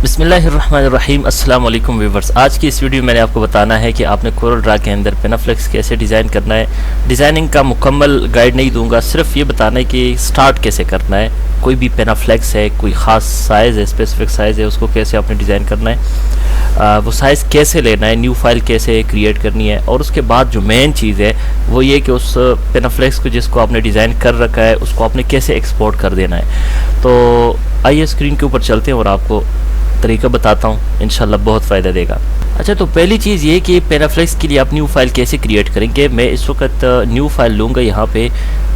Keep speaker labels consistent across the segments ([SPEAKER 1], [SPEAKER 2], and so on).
[SPEAKER 1] बिस्मिल्लाहिर्रहमानिर्रहीम। अस्सलाम वालेकुम व्यूवर्स। आज की इस वीडियो में मैंने आपको बताना है कि आपने कोरल ड्रा के अंदर पेनाफ्लेक्स कैसे डिज़ाइन करना है। डिज़ाइनिंग का मुकम्मल गाइड नहीं दूंगा, सिर्फ ये बताना है कि स्टार्ट कैसे करना है। कोई भी पेनाफ्लेक्स है, कोई ख़ास साइज़ है, स्पेसिफिक साइज़ है, उसको कैसे आपने डिज़ाइन करना है, वो साइज़ कैसे लेना है, न्यू फाइल कैसे क्रिएट करनी है। और उसके बाद जो मेन चीज़ है वो ये कि उस पेनाफ्लेक्स को जिसको आपने डिज़ाइन कर रखा है उसको आपने कैसे एक्सपोर्ट कर देना है। तो आइए स्क्रीन के ऊपर चलते हैं और आपको तरीका बताता हूँ, इंशाल्लाह बहुत फ़ायदा देगा। अच्छा, तो पहली चीज़ ये कि पेनाफ्लेक्स के लिए आप न्यू फाइल कैसे क्रिएट करेंगे। मैं इस वक्त न्यू फाइल लूँगा यहाँ पे,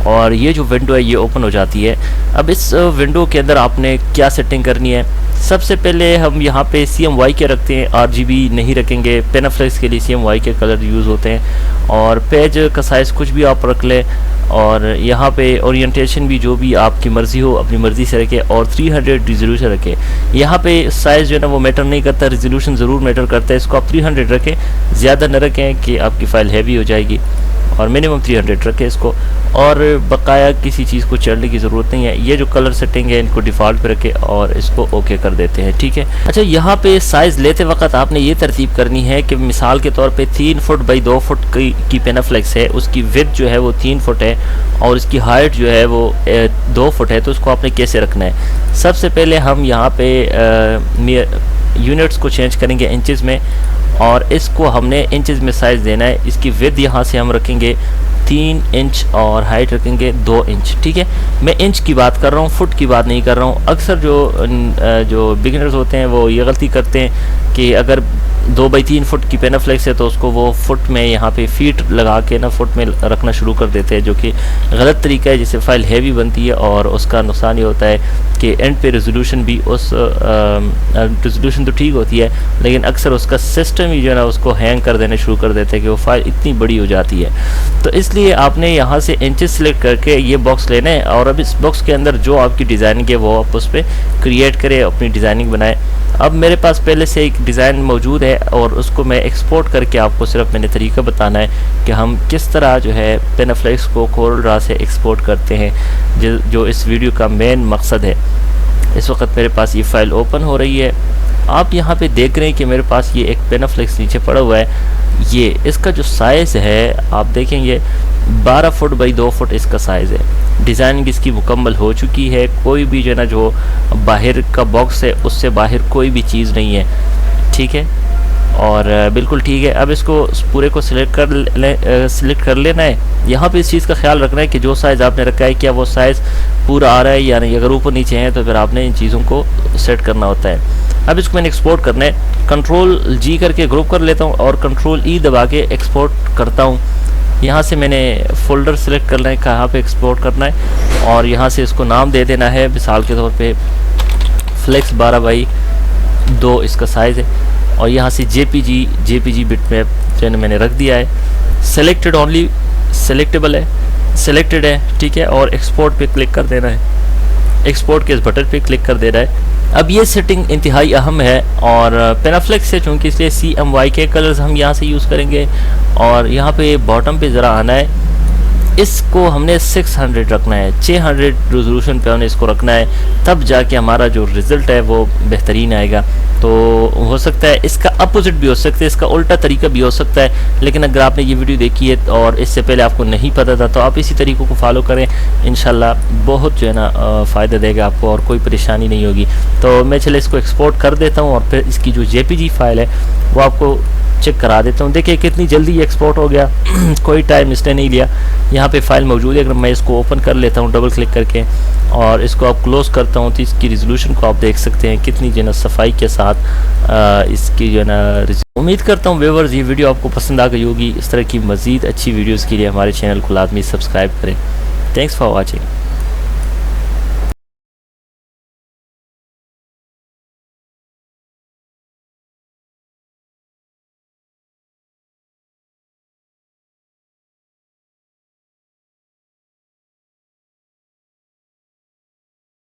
[SPEAKER 1] और ये जो विंडो है ये ओपन हो जाती है। अब इस विंडो के अंदर आपने क्या सेटिंग करनी है। सबसे पहले हम यहाँ पे CMY के रखते हैं, RGB नहीं रखेंगे। पेनाफ्लेक्स के लिए CMY के कलर यूज़ होते हैं। और पेज का साइज़ कुछ भी आप रख लें, और यहाँ पे ओरिएंटेशन भी जो भी आपकी मर्ज़ी हो अपनी मर्ज़ी से रखें, और 300 रिजोल्यूशन रखें। यहाँ पे साइज़ जो है ना वो मैटर नहीं करता, रिजोल्यूशन ज़रूर मैटर करता है। इसको आप 300 रखें, ज़्यादा न रखें कि आपकी फ़ाइल हैवी हो जाएगी, और मिनिमम 300 रखें इसको। और बकाया किसी चीज़ को चढ़ने की ज़रूरत नहीं है। ये जो कलर सेटिंग है इनको डिफ़ॉल्ट पे रखें और इसको ओके कर देते हैं, ठीक है। अच्छा, यहाँ पे साइज़ लेते वक्त आपने ये तरतीब करनी है कि मिसाल के तौर पे 3 फुट बाई 2 फुट की पेनाफ्लेक्स है, उसकी विड्थ जो है वो 3 फुट है और इसकी हाइट जो है वो 2 फुट है। तो उसको आपने कैसे रखना है। सबसे पहले हम यहाँ पे यूनिट्स को चेंज करेंगे इंचज़ में, और इसको हमने इंचज़ में साइज़ देना है। इसकी विड्थ यहाँ से हम रखेंगे 3 इंच और हाइट रखेंगे 2 इंच, ठीक है। मैं इंच की बात कर रहा हूँ, फुट की बात नहीं कर रहा हूँ। अक्सर जो बिगिनर्स होते हैं वो ये गलती करते हैं कि अगर 2 बाई 3 फुट की पेनाफ्लेक्स है तो उसको वो फुट में यहाँ पे फीट लगा के ना फुट में रखना शुरू कर देते हैं, जो कि गलत तरीका है, जिससे फ़ाइल हैवी बनती है। और उसका नुकसान ये होता है कि एंड पे रेजोल्यूशन भी रेजोल्यूशन तो ठीक होती है, लेकिन अक्सर उसका सिस्टम ही जो है ना उसको हैंग कर देने शुरू कर देते हैं कि वो फाइल इतनी बड़ी हो जाती है। तो इसलिए आपने यहाँ से इंचेस सेलेक्ट करके ये बॉक्स लेना है, और अब इस बॉक्स के अंदर जो आपकी डिज़ाइनिंग है वो आप उस पर क्रिएट करें, अपनी डिज़ाइनिंग बनाएं। अब मेरे पास पहले से एक डिज़ाइन मौजूद है और उसको मैं एक्सपोर्ट करके आपको सिर्फ मैंने तरीका बताना है कि हम किस तरह जो है पेनाफ्लेक्स को कोरल ड्रा से एक्सपोर्ट करते हैं, जो इस वीडियो का मेन मकसद है। इस वक्त मेरे पास ये फ़ाइल ओपन हो रही है। आप यहाँ पे देख रहे हैं कि मेरे पास ये एक पेनाफ्लेक्स नीचे पड़ा हुआ है। ये इसका जो साइज़ है आप देखेंगे 12 फुट बाई 2 फुट इसका साइज़ है। डिज़ाइनिंग इसकी मुकम्मल हो चुकी है। कोई भी जो है ना जो बाहर का बॉक्स है उससे बाहर कोई भी चीज़ नहीं है, ठीक है, और बिल्कुल ठीक है। अब इसको पूरे को सिलेक्ट कर लेना है। यहाँ पे इस चीज़ का ख्याल रखना है कि जो साइज़ आपने रखा है क्या वो साइज़ पूरा आ रहा है या नहीं। अगर ऊपर नीचे है तो फिर आपने इन चीज़ों को सेट करना होता है। अब इसको मैंने एक्सपोर्ट करना है। Ctrl+G करके ग्रुप कर लेता हूँ और Ctrl+E दबा के एक्सपोर्ट करता हूँ। यहाँ से मैंने फ़ोल्डर सेलेक्ट करना है कहाँ पे एक्सपोर्ट करना है, और यहाँ से इसको नाम दे देना है। मिसाल के तौर पे फ्लेक्स 12 बाई 2 इसका साइज़ है, और यहाँ से JPG बिटमैप जो मैंने रख दिया है। सेलेक्टेड ओनली सेलेक्टेबल है, सेलेक्टेड है, ठीक है। और एक्सपोर्ट पे क्लिक कर देना है। एक्सपोर्ट के इस बटन पे क्लिक कर देना है। अब ये सेटिंग इंतहाई अहम है, और पेनाफ्लेक्स से चूँकि इसलिए CMY के कलर्स हम यहाँ से यूज़ करेंगे। और यहाँ पे बॉटम पे ज़रा आना है, इसको हमने 600 रखना है, 600 रेजोल्यूशन पे हमने इसको रखना है, तब जाके हमारा जो रिज़ल्ट है वो बेहतरीन आएगा। तो हो सकता है इसका अपोजिट भी हो सकता है, इसका उल्टा तरीका भी हो सकता है, लेकिन अगर आपने ये वीडियो देखी है और इससे पहले आपको नहीं पता था तो आप इसी तरीक़ों को फॉलो करें, इंशाल्लाह बहुत जो है ना फ़ायदा देगा आपको और कोई परेशानी नहीं होगी। तो मैं चले इसको एक्सपोर्ट कर देता हूँ, और फिर इसकी जो JPG फाइल है वो आपको चेक करा देता हूँ। देखिए कितनी जल्दी ये एक्सपोर्ट हो गया, कोई टाइम इसने नहीं लिया। यहाँ पे फ़ाइल मौजूद है। अगर मैं इसको ओपन कर लेता हूँ डबल क्लिक करके और इसको आप क्लोज़ करता हूँ तो इसकी रिजोल्यूशन को आप देख सकते हैं कितनी जो है ना सफाई के साथ इसकी जो है ना। उम्मीद करता हूँ व्यूअर्स ये वीडियो आपको पसंद आ गई होगी। इस तरह की मज़ीद अच्छी वीडियोज़ के लिए हमारे चैनल को लाजमी सब्सक्राइब करें। Thanks for watching.